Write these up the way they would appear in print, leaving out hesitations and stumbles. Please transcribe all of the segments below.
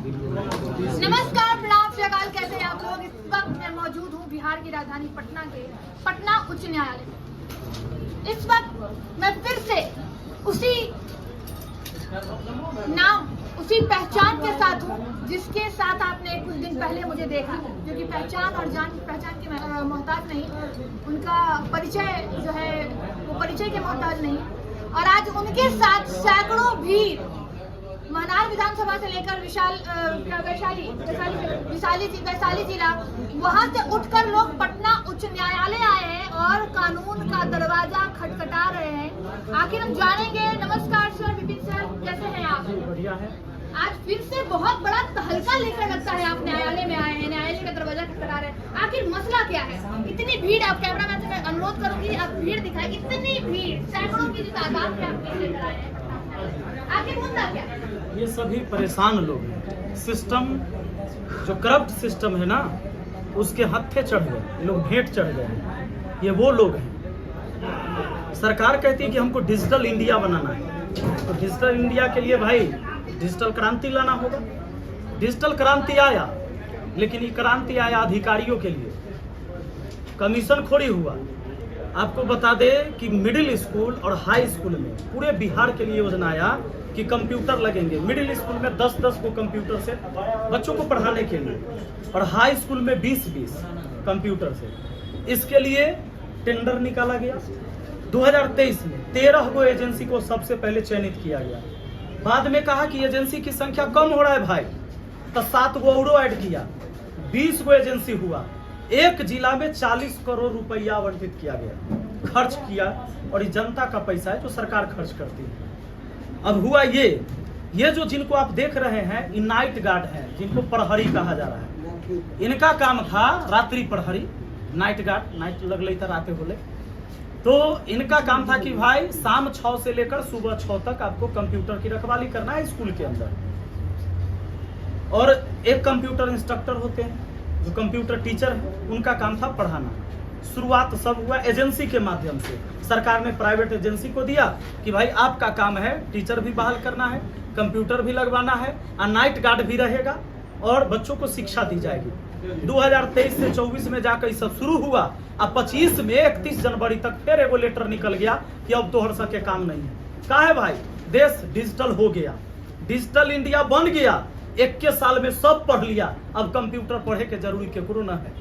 नमस्कार, प्रणाम, श्रीकाल। कैसे हैं आप लोग? इस वक्त मैं मौजूद हूँ बिहार की राजधानी पटना के पटना उच्च न्यायालय में। इस वक्त मैं फिर से उसी नाम, उसी पहचान के साथ हूँ जिसके साथ आपने कुछ दिन पहले मुझे देखा, जो कि पहचान और पहचान के मोहताज नहीं, उनका परिचय जो है वो परिचय के मोहताज नहीं। और आज उनके साथ सैकड़ों भीड़ मनार विधानसभा से लेकर वैशाली जिला, वहां से उठकर लोग पटना उच्च न्यायालय आए हैं और कानून का दरवाजा खटखटा रहे हैं। आखिर हम जानेंगे। नमस्कार सर, विपिन सर, कैसे हैं आप? बढ़िया है। आज फिर से बहुत बड़ा तहलका लेकर लगता है आप न्यायालय में आए हैं, न्यायालय का दरवाजा खटखटा रहे हैं। आखिर मसला क्या है? इतनी भीड़, आप कैमरामैन से मैं अनुरोध करूंगी आप भीड़ दिखाएं। इतनी भीड़, सैकड़ों की तादाद में आप भीड़ लेकर आए हैं, आखिर मुद्दा क्या है? ये सभी परेशान लोग हैं। सिस्टम जो करप्ट सिस्टम है ना, उसके हत्थे चढ़ गए, ये लोग भेंट चढ़ गए हैं। ये वो लोग हैं। सरकार कहती है कि हमको डिजिटल इंडिया बनाना है, तो डिजिटल इंडिया के लिए भाई डिजिटल क्रांति लाना होगा। डिजिटल क्रांति आया, लेकिन ये क्रांति आया अधिकारियों के लिए, कमीशन खोरी हुआ। आपको बता दे कि मिडिल स्कूल और हाई स्कूल में पूरे बिहार के लिए योजना आया कि कंप्यूटर लगेंगे। मिडिल स्कूल में 10-10 को कंप्यूटर से बच्चों को पढ़ाने के लिए, और हाई स्कूल में 20-20 कंप्यूटर से। इसके लिए टेंडर निकाला गया। 2023 में 13 गो एजेंसी को सबसे पहले चयनित किया गया। बाद में कहा कि एजेंसी की संख्या कम हो रहा है भाई, तो 7 गो और ऐड किया, 20 गो एजेंसी हुआ। एक जिला में 40 करोड़ रुपया आवंटित किया गया, खर्च किया। और ये जनता का पैसा है जो सरकार खर्च करती है। अब हुआ ये जो जिनको आप देख रहे हैं, ये नाइट गार्ड हैं, जिनको प्रहरी कहा जा रहा है। इनका काम था रात्रि प्रहरी, नाइट गार्ड, नाइट लग रही था रातें बोले। तो इनका काम था कि भाई शाम 6 से लेकर सुबह 6 तक आपको कंप्यूटर की रखवाली करना है स्कूल के अंदर। और एक कंप्यूटर इंस्ट्रक्टर होते हैं जो कंप्यूटर टीचर है, उनका काम था पढ़ाना। शुरुआत सब हुआ एजेंसी के माध्यम से। सरकार ने प्राइवेट एजेंसी को दिया कि भाई आपका काम है टीचर भी बहाल करना है, कंप्यूटर भी लगवाना है, और नाइट गार्ड भी रहेगा, और बच्चों को शिक्षा दी जाएगी। 2023 से 24 में जाकर सब शुरू हुआ। अब 25 में 31 जनवरी तक फिर एगो लेटर निकल गया कि अब तोहर सके काम नहीं है। का है भाई, देश डिजिटल हो गया, डिजिटल इंडिया बन गया। 21 साल में सब पढ़ लिया, अब कंप्यूटर पढ़े के जरूरी केकरो न है,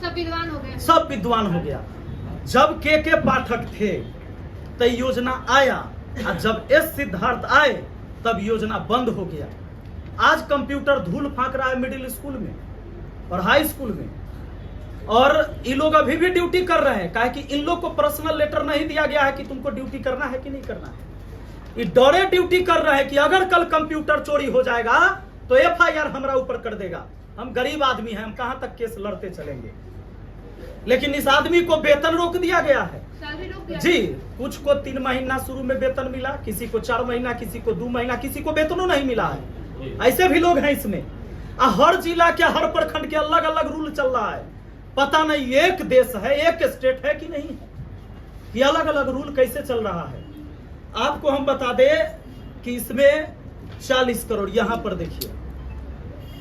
सब विद्वान हो गए, सब विद्वान हो गया। जब के पाठक थे तो योजना आया, और जब एस सिद्धार्थ आए तब योजना बंद हो गया। आज कंप्यूटर धूल फांक रहा है मिडिल स्कूल में और हाई स्कूल में, और ये लोग अभी भी ड्यूटी कर रहे हैं। काहे कि इन लोग को पर्सनल लेटर नहीं दिया गया है कि तुमको ड्यूटी करना है कि नहीं करना है। ये डरे ड्यूटी कर रहे हैं कि अगर कल कंप्यूटर चोरी हो जाएगा तो FIR हमारा ऊपर कर देगा। हम गरीब आदमी हैं, हम कहां तक केस लड़ते चलेंगे। लेकिन इस आदमी को वेतन रोक दिया गया है जी। कुछ को 3 महीना शुरू में वेतन मिला, किसी को 4 महीना, किसी को 2 महीना, किसी को वेतनों नहीं मिला है। ऐसे भी लोग हैं इसमें। हर जिला के हर प्रखंड के अलग अलग रूल चल रहा है। पता नहीं एक देश है, एक स्टेट है कि नहीं है, कि अलग अलग रूल कैसे चल रहा है। आपको हम बता दें कि इसमें 40 करोड़, यहां पर देखिए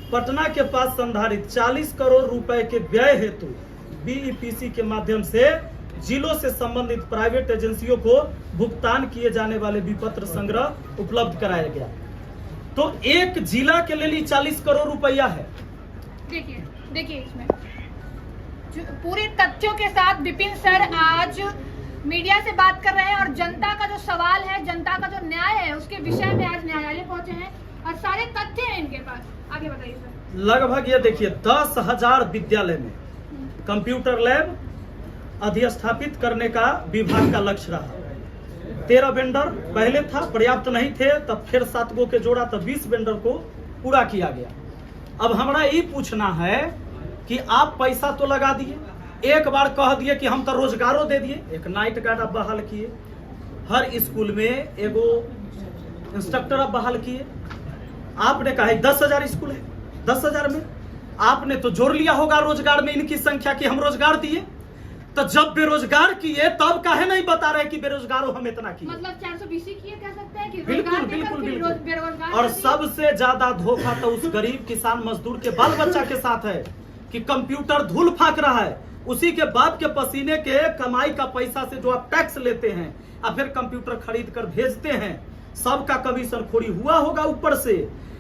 पटना के पास संधारित 40 करोड़ रुपए के व्यय हेतु BEPC के माध्यम से जिलों से संबंधित प्राइवेट एजेंसियों को भुगतान किए जाने वाले विपत्र संग्रह उपलब्ध कराया गया। तो एक जिला के लिए 40 करोड़ रुपया है। देखिए इसमें पूरे तथ्यों के साथ विपिन सर आज मीडिया से बात कर रहे हैं, और जनता का जो सवाल है, जनता का जो न्याय है, उसके विषय में आज न्यायालय पहुंचे हैं और सारे तथ्य हैं इनके पास। आगे बताइए सर। लगभग ये देखिए 10,000 विद्यालय में कंप्यूटर लैब अधिस्थापित करने का विभाग का लक्ष्य रहा। 13 वेंडर पहले था, पर्याप्त नहीं थे, तब फिर 7 गो के जोड़ा, तब 20 वेंडर को पूरा किया गया। अब हमारा ये पूछना है कि आप पैसा तो लगा दिए, एक बार कह दिए कि हम तो रोजगारों दे दिए, एक नाइट गार्ड आप बहाल किए, हर स्कूल में एगो इंस्ट्रक्टर आप बहाल किए। आपने कहा 10,000 स्कूल है, 10,000 में आपने तो जोड़ लिया होगा रोजगार में इनकी संख्या कि हम रोजगार दिए। तो जब बेरोजगार किए तब काहे नहीं बता रहे कि बेरोजगारों हम इतना किए? मतलब 420 किए कह सकते हैं कि बिल्कुल रोजगार देकर बिल्कुल फिर बिल्कुल। बेरोजगार और कर दिए। सबसे ज्यादा धोखा तो उस गरीब किसान मजदूर के बाल बच्चा के साथ है कि कंप्यूटर धूल फाक रहा है, उसी के बाप के पसीने के कमाई का पैसा से जो आप टैक्स लेते हैं और फिर कंप्यूटर खरीद कर भेजते हैं, सबका कमीशन खोरी हुआ होगा ऊपर से।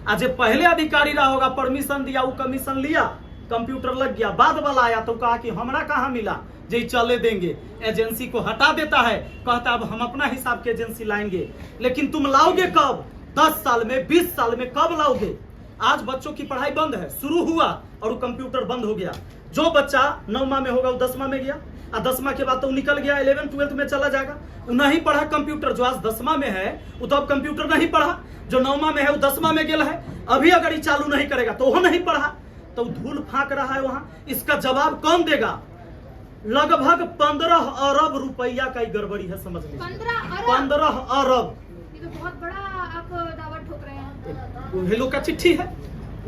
आज पहले अधिकारी रहा होगा, परमिशन दिया, वो कमीशन लिया, कंप्यूटर लग गया, बाद वाला आया तो कहा कि हमरा कहाँ मिला, जे चले देंगे, एजेंसी को हटा देता है, कहता अब हम अपना हिसाब के एजेंसी लाएंगे। लेकिन तुम लाओगे कब? 10 साल में, 20 साल में कब लाओगे? आज बच्चों की पढ़ाई बंद है, शुरू हुआ और वो कंप्यूटर बंद हो गया। जो बच्चा 9वां में होगा वो 10वां में गया, और 10वां के बाद तो निकल गया, 11th 12th में चला जाएगा, वो नहीं पढ़ा कंप्यूटर। जो आज 10वां में है वो तो अब कंप्यूटर नहीं पढ़ा, जो 9वां में है वो 10वां में गेल है, अभी अगर ये चालू नहीं करेगा तो वो नहीं पढ़ा, तो धूल फाक रहा है वहां। इसका जवाब कौन देगा? लगभग 15 अरब रुपया का ही गड़बड़ी है, समझ लीजिए 15 अरब। ये तो बहुत बड़ा आप दावा ठोक रहे हैं। उहे लोग का चिट्ठी है,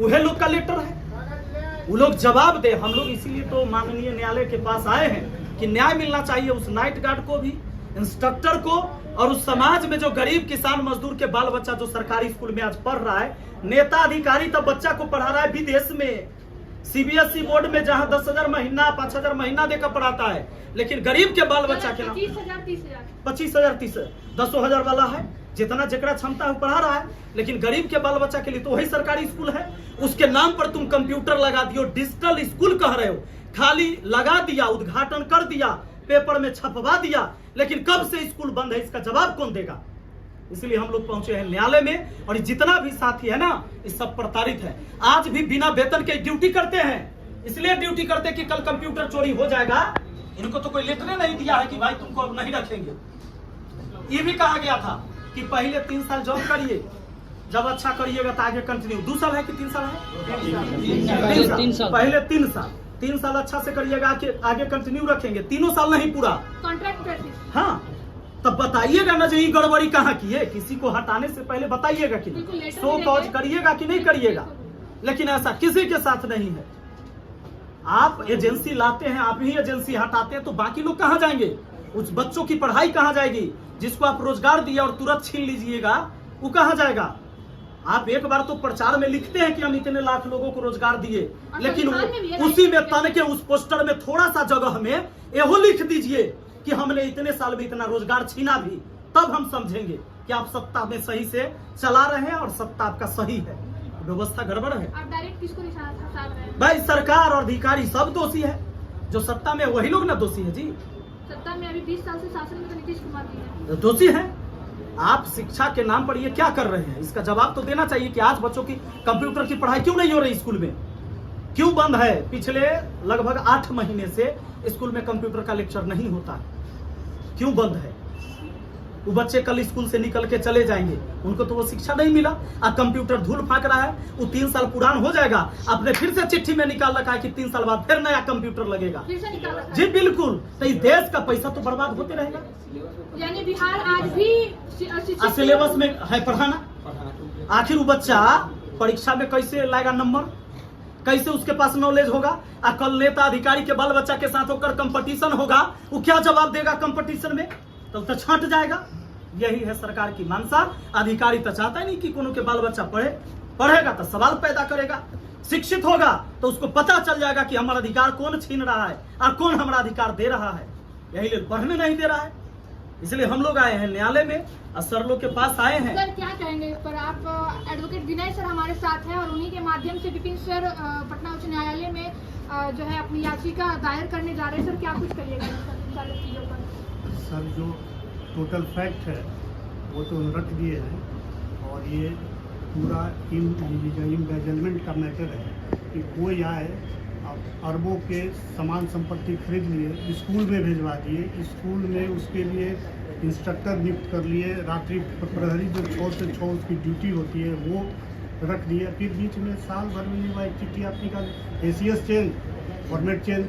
उहे लोग का लेटर है, वो लोग जवाब दे। हम लोग इसीलिए तो माननीय न्यायालय के पास आए हैं कि न्याय मिलना चाहिए उस नाइट गार्ड को भी, इंस्ट्रक्टर को, और उस समाज में जो गरीब किसान मजदूर के बाल बच्चा जो सरकारी स्कूल में आज पढ़ रहा है। नेता अधिकारी तो बच्चा को पढ़ा रहा है विदेश में, सीबीएसई बोर्ड में, जहां 10,000 महीना 5,000 महीना देकर पढ़ाता है, लेकिन गरीब के बाल बच्चा के नाम 25,000 25,000 30,000 10,000 वाला है, जितना जकरा क्षमता है पढ़ा रहा है। लेकिन गरीब के बाल बच्चा के लिए तो वही सरकारी स्कूल है, उसके नाम पर तुम कंप्यूटर लगा दियो, डिजिटल स्कूल कह रहे हो, खाली लगा दिया, उद्घाटन कर दिया, पेपर में छपवा दिया, लेकिन कब से स्कूल बंद है इसका जवाब कौन देगा? इसलिए हम लोग पहुंचे हैं न्यायालय में, और जितना भी साथी है ना, इस सब प्रताड़ित है। आज भी बिना वेतन के ड्यूटी करते हैं, इसलिए ड्यूटी करते कि कल कंप्यूटर चोरी हो जाएगा। इनको तो कोई लेटर नहीं दिया है कि भाई तुमको अब नहीं रखेंगे। ये भी कहा गया था कि पहले 3 साल जॉब करिए, जब अच्छा करिएगा तो आगे कंटिन्यू। 2 साल है कि 3 साल है? 3 साल। पहले 3 साल अच्छा से करिएगा, आगे कंटिन्यू रखेंगे, 3 साल नहीं पूरा कॉन्ट्रैक्ट बेसिस। हाँ, तब बताइएगा ना, जो ये गड़बड़ी कहाँ की है, किसी को हटाने से पहले बताइएगा कि नहीं, शो कॉज करिएगा कि नहीं करिएगा। लेकिन ऐसा किसी के साथ नहीं है। आप एजेंसी लाते हैं, आप ही एजेंसी हटाते हैं, तो बाकी लोग कहाँ जाएंगे? उस बच्चों की पढ़ाई कहाँ जाएगी? जिसको आप रोजगार दिया और तुरंत छीन लीजिएगा, वो कहाँ जाएगा? आप एक बार तो प्रचार में लिखते हैं कि हम इतने लाख लोगों को रोजगार दिए, लेकिन उसी में तन के उस पोस्टर में थोड़ा सा जगह में यहो लिख दीजिए कि हमने इतने साल में इतना रोजगार छीना भी, तब हम समझेंगे कि आप सत्ता में सही से चला रहे हैं और सत्ता आपका सही है। व्यवस्था गड़बड़ है। आप डायरेक्ट किसको निशाना रहे हैं? भाई सरकार और अधिकारी सब दोषी है, जो सत्ता में वही लोग ना दोषी है जी। सत्ता में अभी 20 साल से शासन में तो नीतीश कुमार जी है, दोषी है। आप शिक्षा के नाम पर ये क्या कर रहे हैं? इसका जवाब तो देना चाहिए कि आज बच्चों की कंप्यूटर की पढ़ाई क्यों नहीं हो रही स्कूल में, क्यों बंद है? पिछले लगभग 8 महीने से स्कूल में कंप्यूटर का लेक्चर नहीं होता है, क्यों बंद है? वो बच्चे कल स्कूल से निकल के चले जाएंगे, उनको तो वो शिक्षा नहीं मिला। अब कंप्यूटर धूल फाक रहा है, वो 3 साल पुरान हो जाएगा। आपने फिर से चिट्ठी में निकाल रखा है कि 3 साल बाद फिर नया कंप्यूटर लगेगा। फिर से निकाल रखा है। जी बिल्कुल, तो इस देश का पैसा तो बर्बाद होते रहेगा। यानी बिहार आज भी सिलेबस में है पढ़ाना, आखिर वो बच्चा परीक्षा में कैसे लाएगा नंबर, कैसे उसके पास नॉलेज होगा? कल नेता अधिकारी के बाल बच्चा के साथ होकर कंपटीशन होगा, वो क्या जवाब देगा कंपटीशन में? तो छंट जाएगा। यही है सरकार की मंशा। अधिकारी तो चाहता ही नहीं कि कोनो के बाल बच्चा पढ़े, पढ़ेगा तो सवाल पैदा करेगा, शिक्षित होगा तो उसको पता चल जाएगा कि हमारा अधिकार कौन छीन रहा है और कौन हमारा अधिकार दे रहा है। यही लोग पढ़ने नहीं दे रहा है, इसलिए हम लोग आए हैं न्यायालय में और सर लोग के पास आए हैं। सर क्या कहेंगे इस पर? आप एडवोकेट विनय सर हमारे साथ हैं और उन्हीं के माध्यम से विपिन सर पटना उच्च न्यायालय में जो है अपनी याचिका दायर करने जा रहे हैं। सर क्या कुछ करिएगा इन सारी चीजों पर? सर जो टोटल फैक्ट है वो तो रख दिए हैं, और ये पूरा इम्बेजलमेंट का मैटर है कि कोई आए अरबों के सामान संपत्ति खरीद लिए, स्कूल में भिजवा दिए, स्कूल में उसके लिए इंस्ट्रक्टर नियुक्त कर लिए, रात्रि प्रहरी जो 6 से 6 उसकी ड्यूटी होती है वो रख दिया, फिर बीच में साल भर में हुआ एक चिट्ठी आपकी का ACS चेंज, फॉर्मेट चेंज।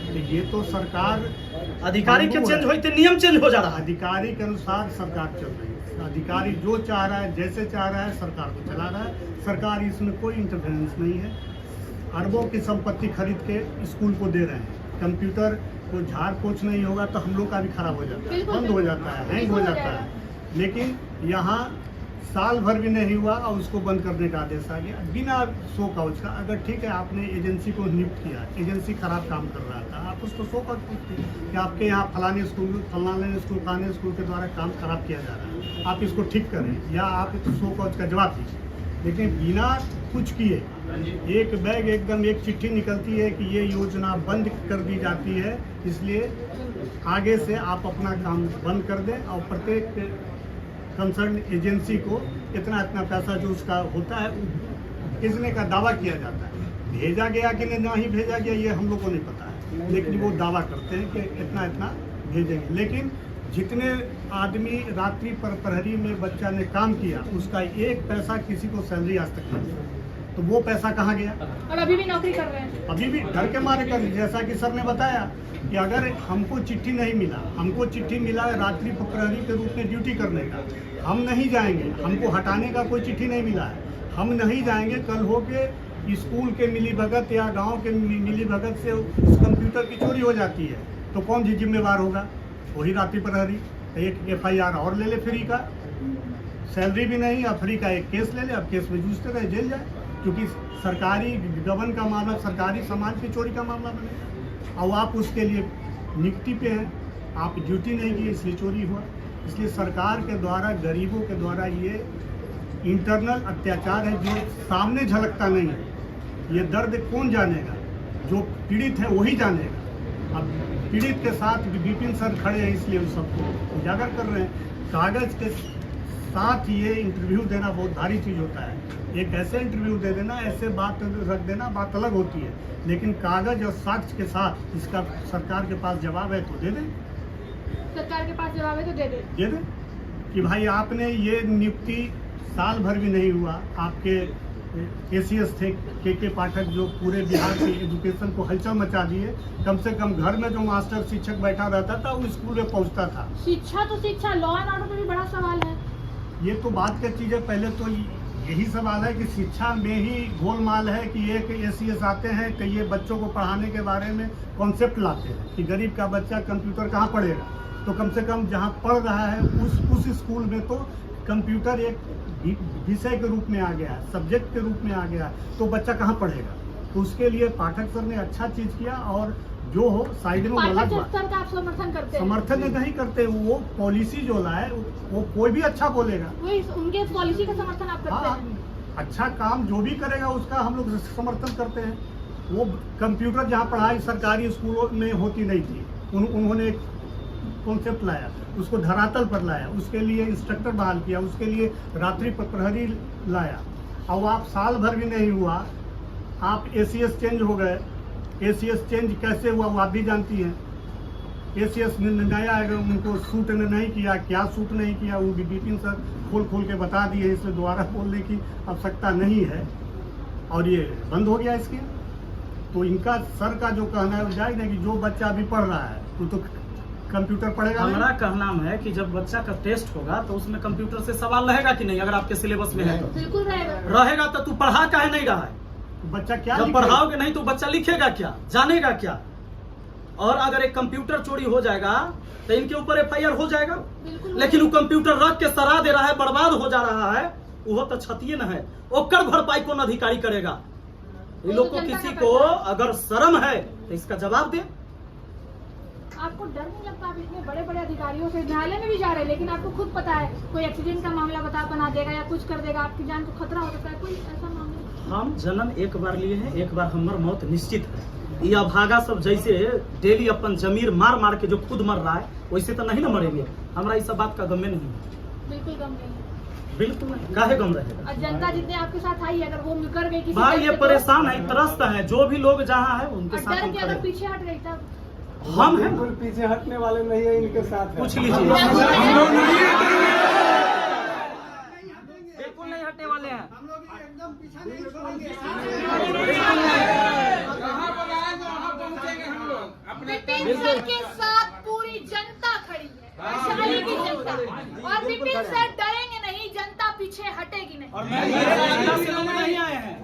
तो ये तो सरकार अधिकारी के चेंज होते नियम चेंज हो जा रहा है। अधिकारी के अनुसार सरकार चल रही है, अधिकारी जो चाह रहा है जैसे चाह रहा है सरकार को चला रहा है। सरकार इसमें कोई इंटरफेरेंस नहीं है। अरबों की संपत्ति खरीद के स्कूल को दे रहे हैं, कंप्यूटर को झाड़ पोछ नहीं होगा तो हम लोग का भी खराब हो जाता है, बिल्कुल, बंद हो जाता है, हैंग हो जाता है। लेकिन यहाँ साल भर भी नहीं हुआ और उसको बंद करने का आदेश आ गया बिना शो काउच का। अगर ठीक है आपने एजेंसी को नियुक्त किया, एजेंसी खराब काम कर रहा था, आप उसको शो काउच पूछते कि आपके यहाँ फलाने स्कूल फलाने स्कूल के द्वारा काम खराब किया जा रहा है, आप इसको ठीक करें, या आप शो काउच का जवाब दीजिए। लेकिन बिना कुछ किए एक बैग एकदम एक चिट्ठी निकलती है कि ये योजना बंद कर दी जाती है, इसलिए आगे से आप अपना काम बंद कर दें और प्रत्येक कंसर्न एजेंसी को इतना पैसा जो उसका होता है भेजने का दावा किया जाता है। भेजा गया कि नहीं भेजा गया ये हम लोग को नहीं पता है, लेकिन वो दावा करते हैं कि इतना भेजेंगे। लेकिन जितने आदमी रात्रि प्रहरी में बच्चा ने काम किया उसका एक पैसा किसी को सैलरी आज तक नहीं मिला, तो वो पैसा कहाँ गया? और अभी भी नौकरी कर रहे हैं, अभी भी डर के मारे कर। जैसा कि सर ने बताया कि अगर हमको चिट्ठी नहीं मिला, हमको चिट्ठी मिला रात्रि प्रहरी के रूप में ड्यूटी करने का, हम नहीं जाएंगे, हमको हटाने का कोई चिट्ठी नहीं मिला है, हम नहीं जाएंगे। कल हो के स्कूल के मिलीभगत या गांव के मिलीभगत से उस कंप्यूटर की चोरी हो जाती है तो कौन जिम्मेवार होगा? वही रात्रि प्रहरी। एक FIR और ले ले फ्री का, सैलरी भी नहीं, अब फ्री का एक केस ले ले, अब केस में जूझते रहे, जेल जाए, क्योंकि सरकारी गबन का मामला, सरकारी सामान की चोरी का मामला बने और आप उसके लिए नियुक्ति पे हैं, आप ड्यूटी नहीं की इसलिए चोरी हुआ। इसलिए सरकार के द्वारा गरीबों के द्वारा ये इंटरनल अत्याचार है जो सामने झलकता नहीं है। ये दर्द कौन जानेगा? जो पीड़ित है वही जानेगा। अब पीड़ित के साथ विपिन सर खड़े हैं इसलिए उस सबको उजागर कर रहे हैं। कागज के साथ ये इंटरव्यू देना बहुत भारी चीज़ होता है। एक ऐसे इंटरव्यू दे देना, ऐसे बात रख देना, बात अलग होती है, लेकिन कागज और साक्ष्य के साथ इसका सरकार के पास जवाब है तो दे दें, सरकार के पास जवाब है तो दे दे कि भाई आपने ये नियुक्ति साल भर भी नहीं हुआ, आपके ACS थे के पाठक जो पूरे बिहार के एजुकेशन को हलचल मचा दिए। कम से कम घर में जो मास्टर शिक्षक बैठा रहता था वो स्कूल में पहुंचता था। शिक्षा तो शिक्षा, लॉ एंड ऑर्डर पे भी बड़ा सवाल है। ये तो बात की चीज़ है। पहले तो यही सवाल है कि शिक्षा में ही गोलमाल है कि एक ACS आते हैं कि ये बच्चों को पढ़ाने के बारे में कॉन्सेप्ट लाते हैं कि गरीब का बच्चा कंप्यूटर कहाँ पढ़ेगा, तो कम से कम जहाँ पढ़ रहा है उस स्कूल में तो कंप्यूटर एक विषय के रूप में आ गया है, सब्जेक्ट के रूप में आ गया, तो बच्चा कहाँ पढ़ेगा। तो उसके लिए पाठक सर ने अच्छा चीज़ किया और जो हो साइड में गलत बात का आप समर्थन करते हैं? समर्थन नहीं करते, वो पॉलिसी जो लाए वो कोई भी अच्छा बोलेगा, वही उनके पॉलिसी का समर्थन आप करते हैं? अच्छा काम जो भी करेगा उसका हम लोग समर्थन करते हैं। वो कंप्यूटर जहाँ पढ़ाई सरकारी स्कूलों में होती नहीं थी, उन्होंने एक कॉन्सेप्ट लाया, उसको धरातल पर लाया, उसके लिए इंस्ट्रक्टर बहाल किया, उसके लिए रात्रि प्रहरी लाया। और आप साल भर भी नहीं हुआ, आप ACS चेंज हो गए। ACS चेंज कैसे हुआ वो आप भी जानती हैं। ACS नया है, उनको सूट नहीं किया, क्या सूट नहीं किया वो विपिन सर खोल के बता दिए, इसमें दोबारा बोलने की आवश्यकता नहीं है और ये बंद हो गया इसके। तो इनका सर का जो कहना है जाएगा कि जो बच्चा अभी पढ़ रहा है वो तो कंप्यूटर पढ़ेगा। हमारा कहना है कि जब बच्चा का टेस्ट होगा तो उसमें कंप्यूटर से सवाल रहेगा कि नहीं? अगर आपके सिलेबस में है तो बिल्कुल रहेगा तो तू पढ़ा काहे नहीं रहा है? बच्चा क्या जब पढ़ाओगे नहीं तो बच्चा लिखेगा क्या, जानेगा क्या? और अगर एक कंप्यूटर चोरी हो जाएगा तो इनके ऊपर FIR हो जाएगा, लेकिन वो कंप्यूटर रख के सरा दे रहा है, बर्बाद हो जा रहा है, वो तो क्षतिए न है, ओकर भरपाई कौन अधिकारी करेगा? इन लोग को किसी को अगर शर्म है तो इसका जवाब दे। आपको डर नहीं लगता? आप इतने बड़े बड़े अधिकारियों से न्यायालय में भी जा रहे हैं, लेकिन आपको खुद पता है कोई एक्सीडेंट का मामला बना देगा या कुछ कर देगा, आपकी जान को खतरा हो सकता है, कोई ऐसा मामला? हम जन्म एक बार लिए हैं, एक बार हमार मौत निश्चित है। ये अभागा सब जैसे डेली अपन जमीर मार के जो खुद मर रहा है वैसे तो नहीं ना मरेंगे। हमारा इस बात का गम नहीं है, बिल्कुल गम नहीं, बिल्कुल नहीं। काहे गम रहेगा? और जनता जितने आपके साथ आई अगर वो कर गई किसी भाई ये परेशान है, त्रस्त है, जो भी लोग जहाँ है उनके साथ डर हम के खड़े अगर पीछे हट गई तब हम हैं। बिल्कुल पीछे हटने वाले नहीं है, इनके साथ है। पूछ लीजिए, बिल्कुल नहीं हटने वाले हैं। विपिन सर के साथ पूरी जनता खड़ी है, वैशाली की जनता, और विपिन सर डरेंगे नहीं, जनता पीछे हटेगी नहीं। और मैं से लोग नहीं आए हैं,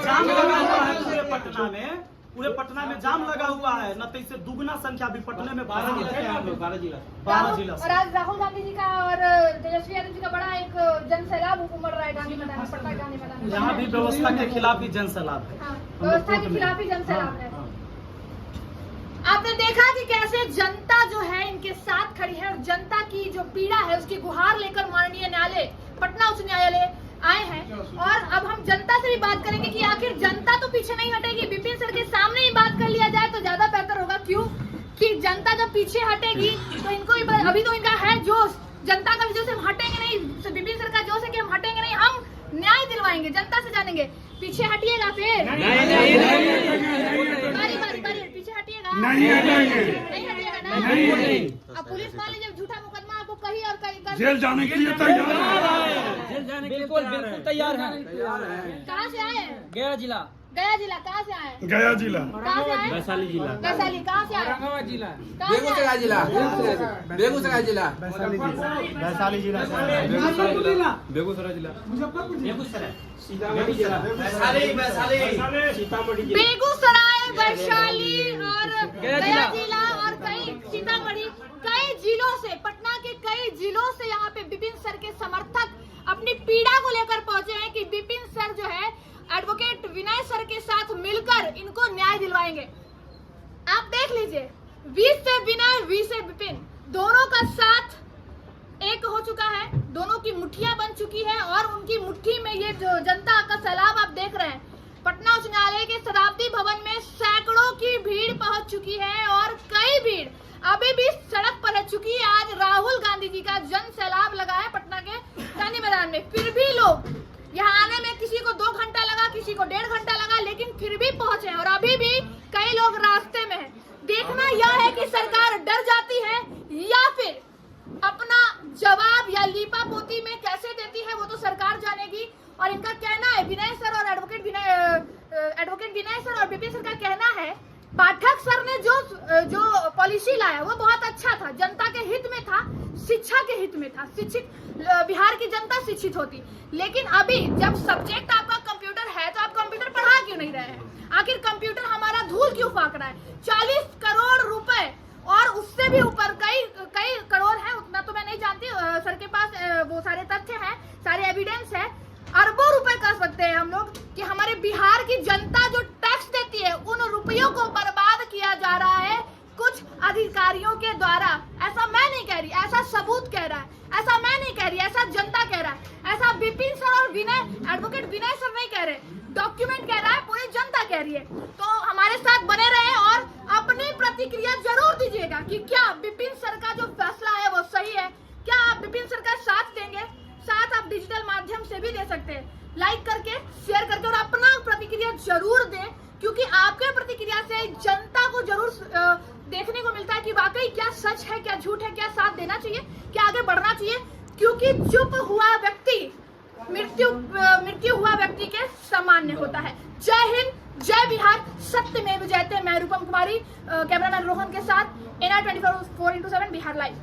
जाम लगा हुआ है पूरे पटना में पूरे पटना में जाम लगा हुआ है, न तो इससे दुगना संख्या भी पटने में 12 जिला और आज राहुल गांधी जी का और तेजस्वी यादव जी का बड़ा एक जन सैलाब उमड़ रहा है गांधी मैदान में, पटना गांधी मैदान में। यहाँ भी व्यवस्था के खिलाफ ही जन सैलाब है। हाँ, व्यवस्था के खिलाफ ही जन सैलाब है। आपने देखा कि कैसे जनता जो है इनके साथ खड़ी है और जनता की जो पीड़ा है उसकी गुहार लेकर माननीय न्यायालय पटना उच्च न्यायालय आए हैं। और अब हम जनता से भी बात करेंगे कि आखिर जनता तो पीछे नहीं हटेगी। विपिन सर के सामने ही बात कर लिया जाए तो ज्यादा बेहतर होगा। क्यों कि जनता जब पीछे हटेगी तो इनको अभी तो इनका है जोश, जनता का जोश, हम हटेंगे नहीं। विपिन सर का जोश है कि हम हटेंगे नहीं, हम न्याय दिलवाएंगे, जनता से जानेंगे। पीछे हटिएगा फिर बारी बारी बारी पीछे हटिएगा, नहीं हटिएगा ना। अब पुलिस मान लीजिए झूठा मुकदमा आपको कहीं और कहीं जेल जाने के लिए तैयार है। जेल जाने के लिए बिल्कुल तैयार है। कहाँ से आए हैं? गया जिला। गया जिला कहाँ से आए? गया जिला। कहाँ से आए? वैशाली जिला। वैशाली कहाँ से आए? औरंगाबाद जिला। बेगूसराय जिला। बेगूसराय जिला। वैशाली जिला बेगूसराय जिला। बेगूसराय, वैशाली और गया जिला और कई सीतामढ़ी, कई जिलों से, पटना के कई जिलों से यहाँ पे विपिन सर के समर्थक अपनी पीड़ा को लेकर पहुंचे हैं कि विपिन सर जो है एडवोकेट विनय सर के साथ मिलकर इनको न्याय दिलवाएंगे। आप देख लीजिए, वी से विनय, वी से विपिन, दोनों का साथ एक हो चुका है, दोनों की मुट्ठियां बन चुकी है और उनकी मुट्ठी में ये जो जनता का सैलाब आप देख रहे हैं। पटना उच्च न्यायालय के शताब्दी भवन में सैकड़ों की भीड़ पहुंच चुकी है और कई भीड़ अभी भी सड़क पर रह चुकी है। आज राहुल गांधी जी का जन सैलाब लगा है पटना के गांधी मैदान में, फिर भी लोग यहाँ आने में किसी को 2 घंटा लगा, किसी को 1.5 घंटा लगा, लेकिन फिर भी पहुंचे और अभी भी कई लोग रास्ते में हैं। देखना यह है कि सरकार डर जाती है या फिर अपना जवाब या लीपा पोती में कैसे देती है वो तो सरकार जानेगी। और इनका कहना है, विनय सर और एडवोकेट विनय सर और विपिन सर का कहना है, पाठक सर ने जो पॉलिसी लाया वो बहुत अच्छा था, जनता के हित में था, शिक्षा के हित में था, शिक्षित बिहार की जनता शिक्षित होती। लेकिन अभी जब सब्जेक्ट आपका कंप्यूटर है तो आप कंप्यूटर पढ़ा क्यों नहीं रहे हैं? आखिर कंप्यूटर हमारा धूल क्यों फाँक रहा है? 40 करोड़ रुपए और उससे भी ऊपर कई करोड़ है, उतना तो मैं नहीं जानती, सर के पास वो सारे तथ्य हैं, सारे एविडेंस है। अरबों रुपए कह सकते हैं हम लोग कि हमारे बिहार की जनता जो टैक्स देती है उन रुपयों को बर्बाद किया जा रहा है कुछ अधिकारियों के द्वारा। ऐसा मैं नहीं कह रही, ऐसा सबूत कह रहा है, ऐसा मैं नहीं कह रही, ऐसा जनता कह रहा है, ऐसा विपिन सर और एडवोकेट विनय सर नहीं कह रहे, डॉक्यूमेंट कह रहा है, पूरी जनता कह रही है। तो हमारे साथ बने रहे और अपनी प्रतिक्रिया जरूर दीजिएगा कि क्या विपिन सर का जो फैसला है वो सही है, क्या आप विपिन सर का साथ देंगे? साथ आप डिजिटल माध्यम से भी दे सकते हैं, लाइक करके, शेयर करके, और अपना प्रतिक्रिया जरूर दें, क्योंकि आपके प्रतिक्रिया से जनता को जरूर देखने को मिलता है कि वाकई क्या सच है, क्या झूठ है, क्या साथ देना चाहिए, क्या आगे बढ़ना चाहिए। क्योंकि चुप हुआ व्यक्ति मृत्यु हुआ व्यक्ति के सामान्य होता है। जय हिंद, जय बिहार, सत्यमेव जयते। मैं रूपम कुमारी, कैमरामैन रोहन के साथ NI 24/7 बिहार लाइव।